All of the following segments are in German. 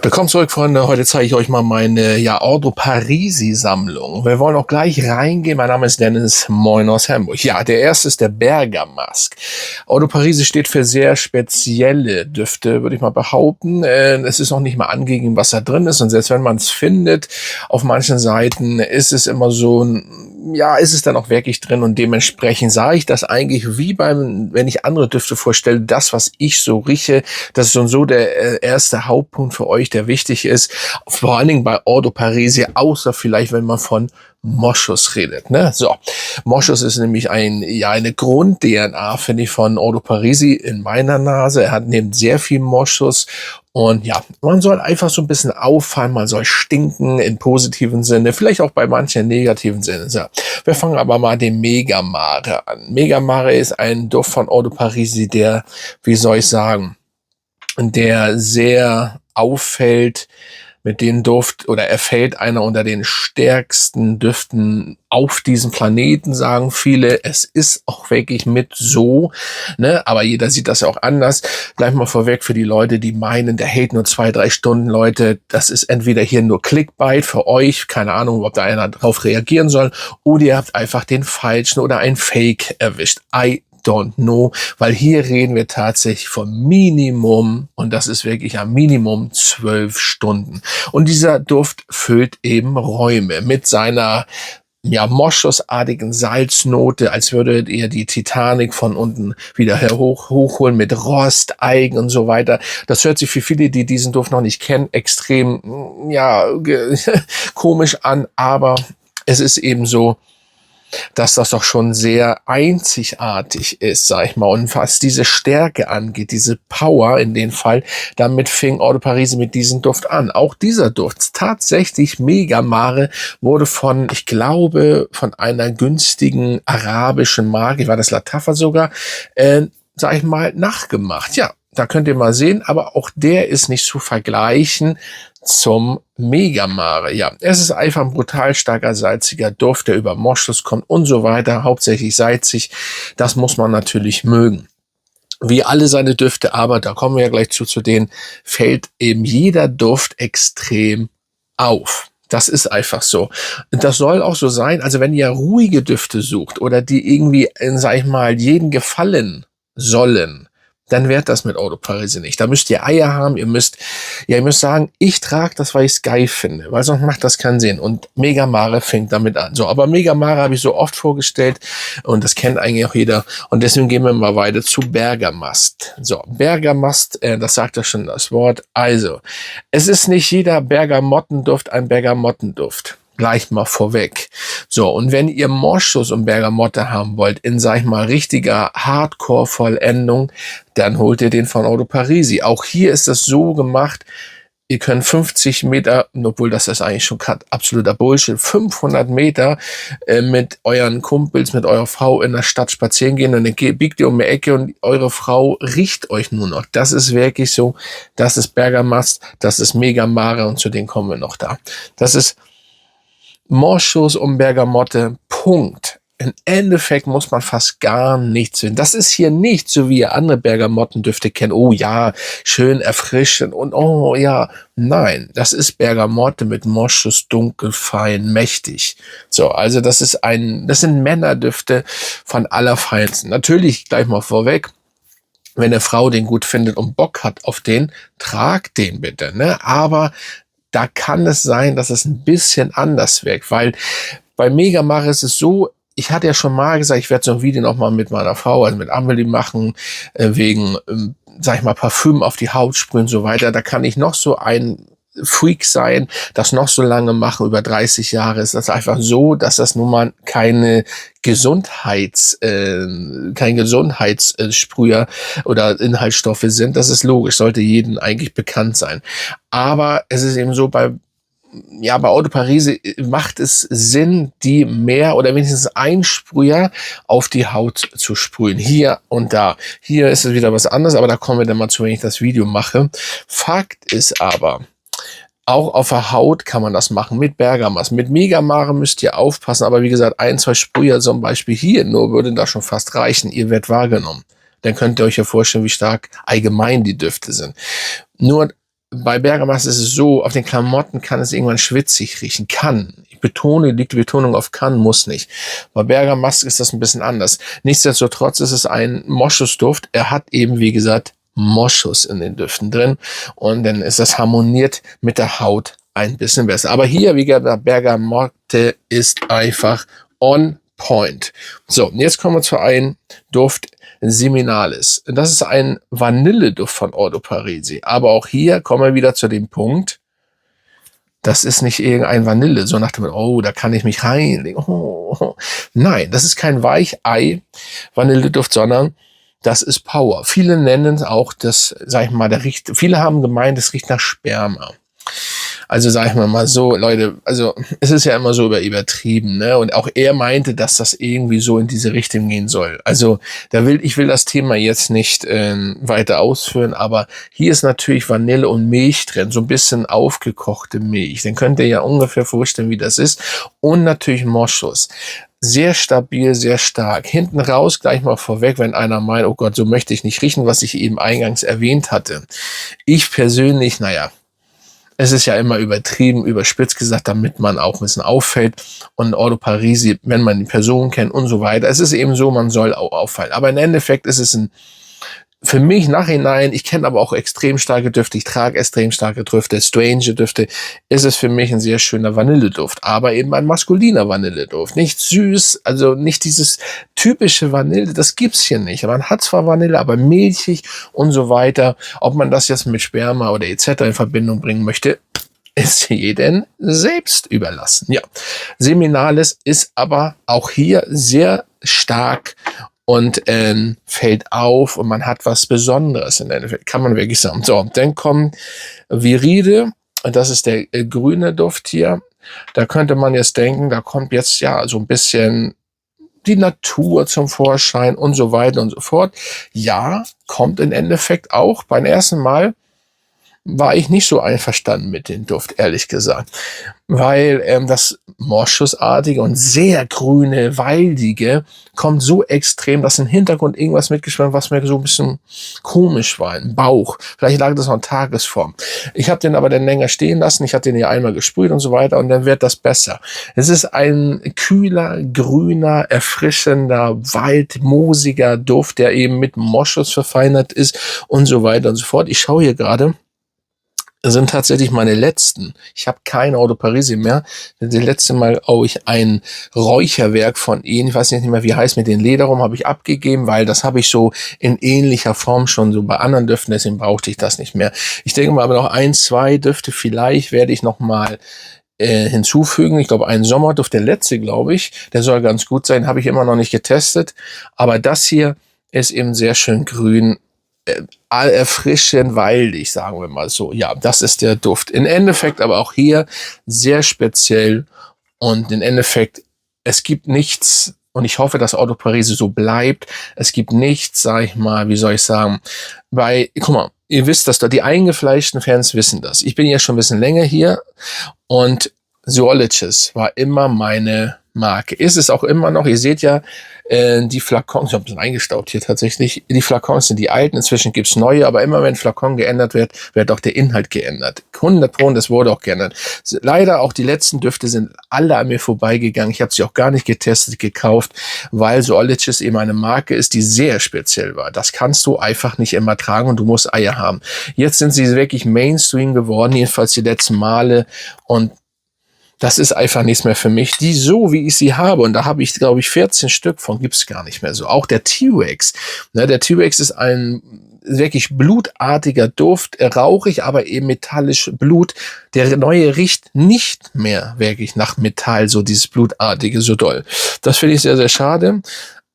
Willkommen zurück, Freunde. Heute zeige ich euch mal meine Ordo Parisi Sammlung. Wir wollen auch gleich reingehen. Mein Name ist Dennis, moin aus Hamburg. Ja, der erste ist der Bergamask. Ordo Parisi steht für sehr spezielle Düfte, würde ich mal behaupten. Es ist noch nicht mal angegeben, was da drin ist. Und selbst wenn man es findet, auf manchen Seiten ist es immer so ist es dann auch wirklich drin, und dementsprechend sage ich das eigentlich wie wenn ich andere Düfte vorstelle, das, was ich so rieche, das ist so der erste Hauptpunkt für euch, der wichtig ist, vor allen Dingen bei Ordo Parisi, außer vielleicht, wenn man von Moschus redet, ne? So, Moschus ist nämlich eine Grund-DNA, finde ich, von Ordo Parisi in meiner Nase. Er nimmt sehr viel Moschus. Und ja, man soll einfach so ein bisschen auffallen, man soll stinken im positiven Sinne, vielleicht auch bei manchen im negativen Sinne. So, wir fangen aber mal den Megamare an. Megamare ist ein Duft von Ordo Parisi, der, wie soll ich sagen, der sehr auffällt mit dem Duft, oder er fällt einer unter den stärksten Düften auf diesem Planeten, sagen viele. Es ist auch wirklich mit so, ne? Aber jeder sieht das ja auch anders. Gleich mal vorweg für die Leute, die meinen, der hält nur 2-3 Stunden, Leute, das ist entweder hier nur Clickbait für euch, keine Ahnung, ob da einer drauf reagieren soll, oder ihr habt einfach den falschen oder ein Fake erwischt. Don't know, weil hier reden wir tatsächlich vom Minimum, und das ist wirklich am Minimum 12 Stunden. Und dieser Duft füllt eben Räume mit seiner moschusartigen Salznote, als würdet ihr die Titanic von unten wieder hochholen mit Rost, Eigen und so weiter. Das hört sich für viele, die diesen Duft noch nicht kennen, extrem komisch an, aber es ist eben so, dass das doch schon sehr einzigartig ist, sag ich mal. Und was diese Stärke angeht, diese Power in dem Fall, damit fing Ordo Parisi mit diesem Duft an. Auch dieser Duft, tatsächlich Megamare, wurde ich glaube, von einer günstigen arabischen Marke, war das Latafa sogar, sag ich mal, nachgemacht. Ja, da könnt ihr mal sehen, aber auch der ist nicht zu vergleichen zum Megamare. Ja, es ist einfach ein brutal starker, salziger Duft, der über Moschus kommt und so weiter, hauptsächlich salzig. Das muss man natürlich mögen. Wie alle seine Düfte, aber da kommen wir ja gleich zu denen, fällt eben jeder Duft extrem auf. Das ist einfach so. Das soll auch so sein, also wenn ihr ruhige Düfte sucht oder die irgendwie, sag ich mal, jeden gefallen sollen, dann wäre das mit Ordo Parisi nicht. Da müsst ihr Eier haben, ihr müsst sagen, ich trage das, weil ich es geil finde, weil sonst macht das keinen Sinn. Und Megamare fängt damit an. So, aber Megamare habe ich so oft vorgestellt und das kennt eigentlich auch jeder. Und deswegen gehen wir mal weiter zu Bergamast. So, Bergamast, das sagt ja schon das Wort. Also, es ist nicht jeder Bergamottenduft ein Bergamottenduft. Gleich mal vorweg. So, und wenn ihr Moschus und Bergamotte haben wollt, in, sag ich mal, richtiger Hardcore-Vollendung, dann holt ihr den von Ordo Parisi. Auch hier ist das so gemacht, ihr könnt 50 Meter, obwohl das ist eigentlich schon absoluter Bullshit, 500 Meter mit euren Kumpels, mit eurer Frau in der Stadt spazieren gehen, und dann biegt ihr um die Ecke und eure Frau riecht euch nur noch. Das ist wirklich so, das ist Bergamast, das ist Megamare, und zu denen kommen wir noch da. Das ist Moschus und Bergamotte, Punkt. Im Endeffekt muss man fast gar nichts finden. Das ist hier nicht so, wie ihr andere Bergamottendüfte kennt. Oh ja, schön erfrischend und oh ja. Nein, das ist Bergamotte mit Moschus, dunkel, fein, mächtig. So, also das sind Männerdüfte von allerfeinsten. Natürlich gleich mal vorweg, wenn eine Frau den gut findet und Bock hat auf den, tragt den bitte, ne? Aber da kann es sein, dass es ein bisschen anders wirkt, weil bei Megamare ist es so, ich hatte ja schon mal gesagt, ich werde so ein Video nochmal mit meiner Frau, also mit Amelie machen, wegen, sag ich mal, Parfüm auf die Haut sprühen und so weiter. Da kann ich noch so ein Freak sein, das noch so lange machen, über 30 Jahre, ist das einfach so, dass das nun mal kein Gesundheitssprüher oder Inhaltsstoffe sind. Das ist logisch, sollte jedem eigentlich bekannt sein. Aber es ist eben so, bei Ordo Parisi macht es Sinn, die mehr oder wenigstens ein Sprüher auf die Haut zu sprühen. Hier und da. Hier ist es wieder was anderes, aber da kommen wir dann mal zu, wenn ich das Video mache. Fakt ist aber, auch auf der Haut kann man das machen mit Bergamast. Mit Megamare müsst ihr aufpassen, aber wie gesagt, 1-2 Sprüher zum Beispiel hier nur würde da schon fast reichen. Ihr werdet wahrgenommen. Dann könnt ihr euch ja vorstellen, wie stark allgemein die Düfte sind. Nur bei Bergamasque ist es so, auf den Klamotten kann es irgendwann schwitzig riechen. Kann. Ich betone, liegt die Betonung auf kann, muss nicht. Bei Bergamasque ist das ein bisschen anders. Nichtsdestotrotz ist es ein Moschusduft. Er hat eben, wie gesagt, Moschus in den Düften drin. Und dann ist das harmoniert mit der Haut ein bisschen besser. Aber hier, wie gesagt, Bergamotte ist einfach on point. So, jetzt kommen wir zu einem Duft, Seminalis. Das ist ein Vanilleduft von Eau de Parisi. Aber auch hier kommen wir wieder zu dem Punkt, das ist nicht irgendein Vanille, so nach dem, oh, da kann ich mich reinlegen. Oh. Nein, das ist kein Weichei-Vanilleduft, sondern das ist Power. Viele nennen es auch das, sag ich mal, viele haben gemeint, es riecht nach Sperma. Also sag ich mal so, Leute, also es ist ja immer so übertrieben, ne? Und auch er meinte, dass das irgendwie so in diese Richtung gehen soll. Also ich will das Thema jetzt nicht weiter ausführen, aber hier ist natürlich Vanille und Milch drin, so ein bisschen aufgekochte Milch. Dann könnt ihr ja ungefähr vorstellen, wie das ist. Und natürlich Moschus. Sehr stabil, sehr stark. Hinten raus, gleich mal vorweg, wenn einer meint, oh Gott, so möchte ich nicht riechen, was ich eben eingangs erwähnt hatte. Ich persönlich, naja, es ist ja immer übertrieben, überspitzt gesagt, damit man auch ein bisschen auffällt. Und Eau de Parisi, wenn man die Person kennt und so weiter. Es ist eben so, man soll auch auffallen. Aber im Endeffekt ist es für mich nachhinein, ich kenne aber auch extrem starke Düfte, ich trage extrem starke Düfte, strange Düfte, ist es für mich ein sehr schöner Vanilleduft, aber eben ein maskuliner Vanilleduft. Nicht süß, also nicht dieses typische Vanille, das gibt's hier nicht. Man hat zwar Vanille, aber milchig und so weiter. Ob man das jetzt mit Sperma oder etc. in Verbindung bringen möchte, ist jedem selbst überlassen. Ja, Seminalis ist aber auch hier sehr stark und fällt auf und man hat was Besonderes in der Endeffekt, kann man wirklich sagen. So, dann kommt Viride, und das ist der grüne Duft hier. Da könnte man jetzt denken, da kommt jetzt ja so ein bisschen die Natur zum Vorschein und so weiter und so fort. Ja, kommt im Endeffekt auch. Beim ersten Mal war ich nicht so einverstanden mit dem Duft, ehrlich gesagt. Weil das Moschusartige und sehr grüne, waldige kommt so extrem, dass im Hintergrund irgendwas mitgeschwommen, was mir so ein bisschen komisch war, im Bauch. Vielleicht lag das auch in Tagesform. Ich habe den aber dann länger stehen lassen, ich hatte den hier einmal gesprüht und so weiter und dann wird das besser. Es ist ein kühler, grüner, erfrischender, waldmoosiger Duft, der eben mit Moschus verfeinert ist und so weiter und so fort. Ich schaue hier gerade, sind tatsächlich meine letzten. Ich habe kein Eau de Parisi mehr. Das letzte Mal ich ein Räucherwerk von ihnen, ich weiß nicht mehr, wie heißt, mit den Lederum habe ich abgegeben, weil das habe ich so in ähnlicher Form schon so bei anderen Düften, deswegen brauchte ich das nicht mehr. Ich denke mal, aber noch 1, 2 Düfte vielleicht werde ich noch mal hinzufügen. Ich glaube, einen Sommerduft, der letzte, glaube ich, der soll ganz gut sein, habe ich immer noch nicht getestet. Aber das hier ist eben sehr schön grün, erfrischend, waldig, sagen wir mal so. Ja, das ist der Duft. Im Endeffekt aber auch hier sehr speziell und im Endeffekt, es gibt nichts, und ich hoffe, dass Eau de Parisi so bleibt, es gibt nichts, sag ich mal, wie soll ich sagen, guck mal, ihr wisst das, die eingefleischten Fans wissen das. Ich bin ja schon ein bisschen länger hier und Zoologist war immer meine Marke. Ist es auch immer noch. Ihr seht ja, die Flakons, ich habe ein bisschen eingestaubt hier tatsächlich, die Flakons sind die alten, inzwischen gibt's neue, aber immer wenn Flakon geändert wird auch der Inhalt geändert. 100%, das wurde auch geändert. Leider auch die letzten Düfte sind alle an mir vorbeigegangen. Ich habe sie auch gar nicht getestet, gekauft, weil Zoologist eben eine Marke ist, die sehr speziell war. Das kannst du einfach nicht immer tragen und du musst Eier haben. Jetzt sind sie wirklich Mainstream geworden, jedenfalls die letzten Male, und das ist einfach nichts mehr für mich. Die so, wie ich sie habe, und da habe ich, glaube ich, 14 Stück von, gibt's gar nicht mehr so. Auch der T-Rex. Ne, der T-Rex ist ein wirklich blutartiger Duft, rauchig, aber eben metallisch Blut. Der neue riecht nicht mehr wirklich nach Metall, so dieses Blutartige, so doll. Das finde ich sehr, sehr schade.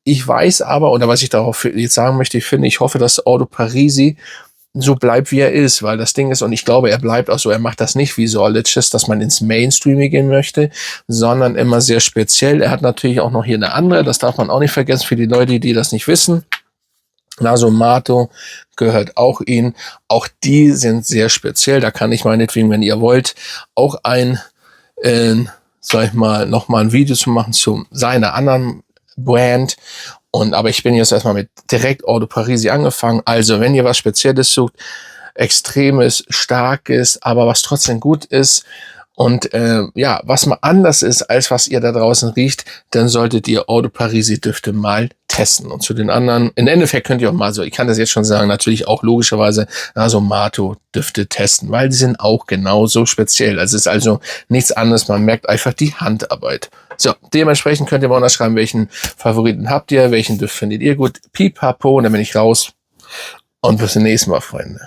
Ich weiß aber, oder was ich darauf jetzt sagen möchte, ich hoffe, dass Eau de Parisi so bleibt, wie er ist, weil das Ding ist, und ich glaube, er bleibt auch so, er macht das nicht wie Zoologist, dass man ins Mainstreaming gehen möchte, sondern immer sehr speziell. Er hat natürlich auch noch hier eine andere, das darf man auch nicht vergessen, für die Leute, die das nicht wissen. Nasomato gehört auch ihnen. Auch die sind sehr speziell, da kann ich meinetwegen, wenn ihr wollt, auch sag ich mal, nochmal ein Video zu machen zu seiner anderen Brand. Aber ich bin jetzt erstmal mit direkt Eau de Parisi angefangen. Also, wenn ihr was Spezielles sucht, Extremes, Starkes, aber was trotzdem gut ist. Und ja, was mal anders ist, als was ihr da draußen riecht, dann solltet ihr Eau de Paris-Düfte mal testen. Und zu den anderen, im Endeffekt könnt ihr auch mal so, ich kann das jetzt schon sagen, natürlich auch logischerweise so Mato-Düfte testen, weil die sind auch genauso speziell. Also es ist also nichts anderes, man merkt einfach die Handarbeit. So, dementsprechend könnt ihr mal unterschreiben, welchen Favoriten habt ihr, welchen Duft findet ihr gut. Pipapo, und dann bin ich raus. Und bis zum nächsten Mal, Freunde.